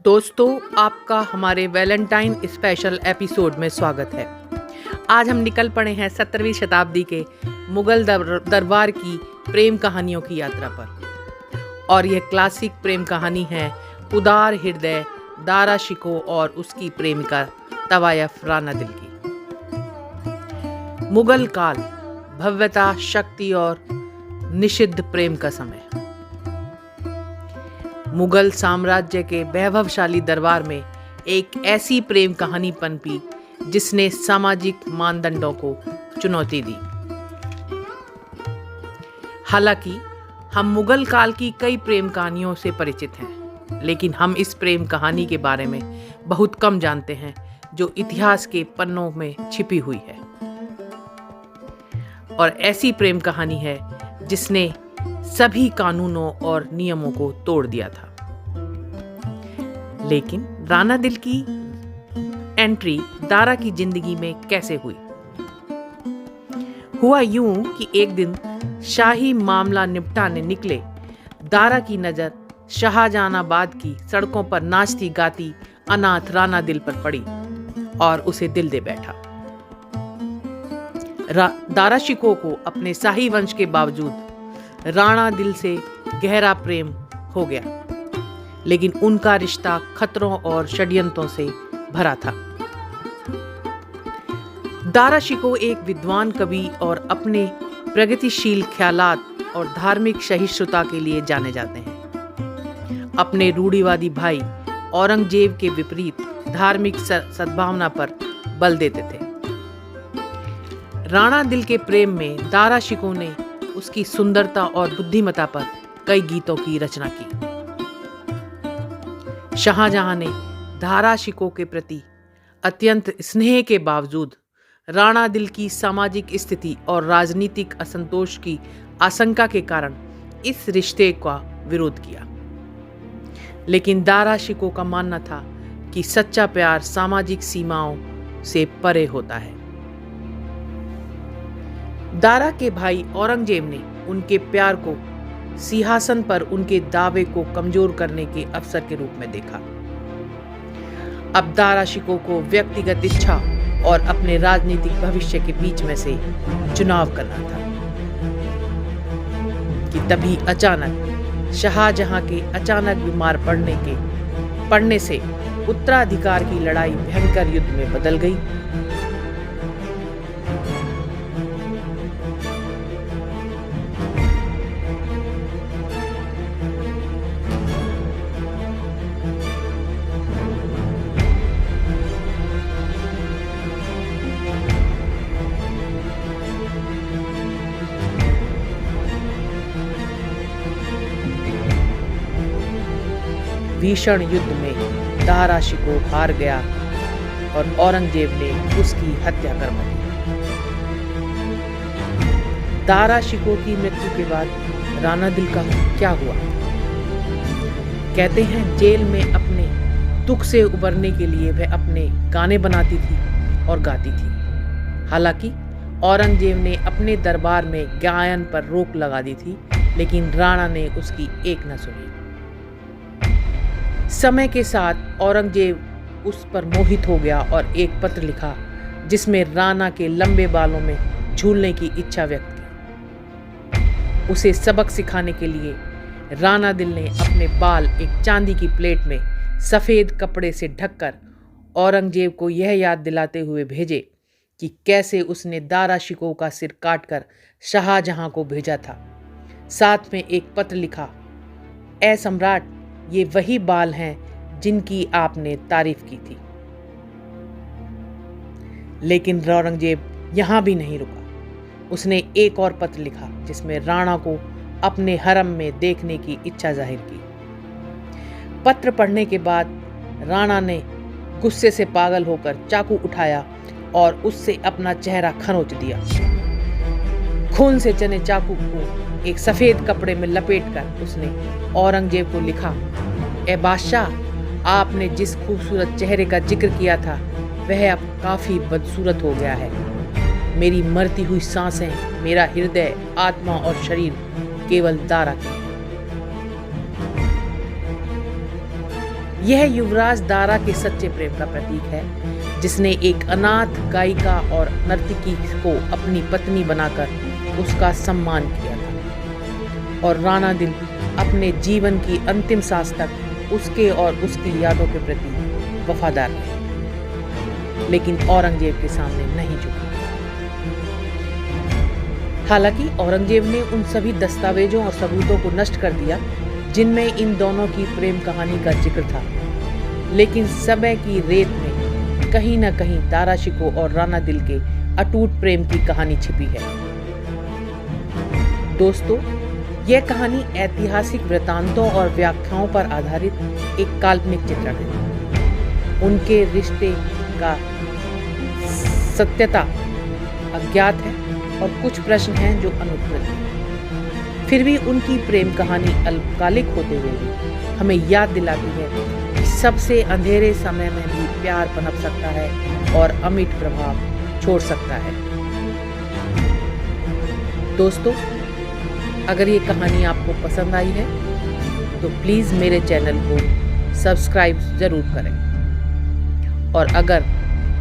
दोस्तों, आपका हमारे वैलेंटाइन स्पेशल एपिसोड में स्वागत है। आज हम निकल पड़े हैं 17वीं शताब्दी के मुगल दरबार की प्रेम कहानियों की यात्रा पर। और यह क्लासिक प्रेम कहानी है उदार हृदय दारा शिकोह और उसकी प्रेमिका तवायफ राना दिल की। मुगल काल भव्यता, शक्ति और निषिद्ध प्रेम का समय। मुगल साम्राज्य के वैभवशाली दरबार में एक ऐसी प्रेम कहानी पनपी जिसने सामाजिक मानदंडों को चुनौती दी। हालांकि हम मुगल काल की कई प्रेम कहानियों से परिचित हैं, लेकिन हम इस प्रेम कहानी के बारे में बहुत कम जानते हैं जो इतिहास के पन्नों में छिपी हुई है। और ऐसी प्रेम कहानी है जिसने सभी कानूनों और नियमों को तोड़ दिया था। लेकिन राना दिल की एंट्री दारा की जिंदगी में कैसे हुई? हुआ यूं कि एक दिन शाही मामला निपटाने निकले दारा की नजर शाहजहानाबाद की सड़कों पर नाचती गाती अनाथ राना दिल पर पड़ी और उसे दिल दे बैठा। दारा शिकोह को अपने शाही वंश के बावजूद राणा दिल से गहरा प्रेम हो गया, लेकिन उनका रिश्ता खतरों और षड्यंत्रों से भरा था। दारा शिकोह एक विद्वान कवि और अपने प्रगतिशील ख्यालात और धार्मिक सहिष्णुता के लिए जाने जाते हैं। अपने रूढ़िवादी भाई औरंगजेब के विपरीत धार्मिक सद्भावना पर बल देते थे। राणा दिल के प्रेम में दारा शिकोह ने उसकी सुंदरता और बुद्धिमत्ता पर कई गीतों की रचना की। शाहजहां ने दारा शिकोह के प्रति अत्यंत स्नेह के बावजूद राणा दिल की सामाजिक स्थिति और राजनीतिक असंतोष की आशंका के कारण इस रिश्ते का विरोध किया। लेकिन दारा शिकोह का मानना था कि सच्चा प्यार सामाजिक सीमाओं से परे होता है। दारा के भाई औरंगजेब ने उनके प्यार को सिंहासन पर उनके दावे को कमजोर करने के अवसर के रूप में देखा। अब दारा शिकोह को व्यक्तिगत इच्छा और अपने राजनीतिक भविष्य के बीच में से चुनाव करना था कि तभी अचानक शाहजहां के अचानक बीमार पड़ने से उत्तराधिकार की लड़ाई भयंकर युद्ध में बदल गई। भीषण युद्ध में दारा शिकोह हार गया और औरंगजेब ने उसकी हत्या करवा दी। दारा शिकोह की मृत्यु के बाद राना दिल का क्या हुआ? कहते हैं जेल में अपने दुख से उबरने के लिए वह अपने गाने बनाती थी और गाती थी। हालांकि औरंगजेब ने अपने दरबार में गायन पर रोक लगा दी थी, लेकिन राणा ने उसकी एक न सुनी। समय के साथ औरंगजेब उस पर मोहित हो गया और एक पत्र लिखा जिसमें राणा के लंबे बालों में झूलने की इच्छा व्यक्त की। उसे सबक सिखाने के लिए राणा दिल ने अपने बाल एक चांदी की प्लेट में सफेद कपड़े से ढककर औरंगजेब को यह याद दिलाते हुए भेजे कि कैसे उसने दारा शिकोह का सिर काटकर शाहजहां को भेजा था। साथ में एक पत्र लिखा, ऐ सम्राट, ये वही बाल हैं जिनकी आपने तारीफ की थी। लेकिन औरंगजेब यहां भी नहीं रुका। उसने एक और पत्र लिखा जिसमें राणा को अपने हरम में देखने की इच्छा जाहिर की। पत्र पढ़ने के बाद राणा ने गुस्से से पागल होकर चाकू उठाया और उससे अपना चेहरा खरोंच दिया। खून से चने चाकू को एक सफेद कपड़े में लपेटकर उसने औरंगजेब को लिखा, ए बादशाह, आपने जिस खूबसूरत चेहरे का जिक्र किया था वह अब काफी बदसूरत हो गया है। मेरी मरती हुई सांसें, मेरा हृदय, आत्मा और शरीर केवल दारा के हैं। यह युवराज दारा के सच्चे प्रेम का प्रतीक है, जिसने एक अनाथ गायिका और नर्तकी को अपनी पत्नी बनाकर उसका सम्मान किया था और राणा दिल अपने जीवन की अंतिम सांस तक उसके और उसकी यादों के प्रति वफादार रहे, लेकिन औरंगजेब के सामने नहीं झुकी। हालांकि औरंगजेब ने उन सभी दस्तावेजों और सबूतों को नष्ट कर दिया जिनमें इन दोनों की प्रेम कहानी का जिक्र था, लेकिन समय की रेत में कहीं न कहीं दारा शिकोह और राणा दिल के अटूट प्रेम की कहानी छिपी है। दोस्तों, यह कहानी ऐतिहासिक वृत्तांतों और व्याख्याओं पर आधारित एक काल्पनिक चित्रण है। उनके रिश्ते का सत्यता अज्ञात है और कुछ प्रश्न हैं जो अनुत्तरित हैं। फिर भी उनकी प्रेम कहानी अल्पकालिक होते हुए भी हमें याद दिलाती है कि सबसे अंधेरे समय में भी प्यार पनप सकता है और अमिट प्रभाव छोड़ सकता है। दोस्तों, अगर ये कहानी आपको पसंद आई है तो प्लीज़ मेरे चैनल को सब्सक्राइब ज़रूर करें, और अगर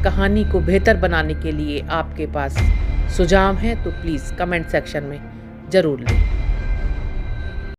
कहानी को बेहतर बनाने के लिए आपके पास सुझाव हैं तो प्लीज़ कमेंट सेक्शन में ज़रूर लें।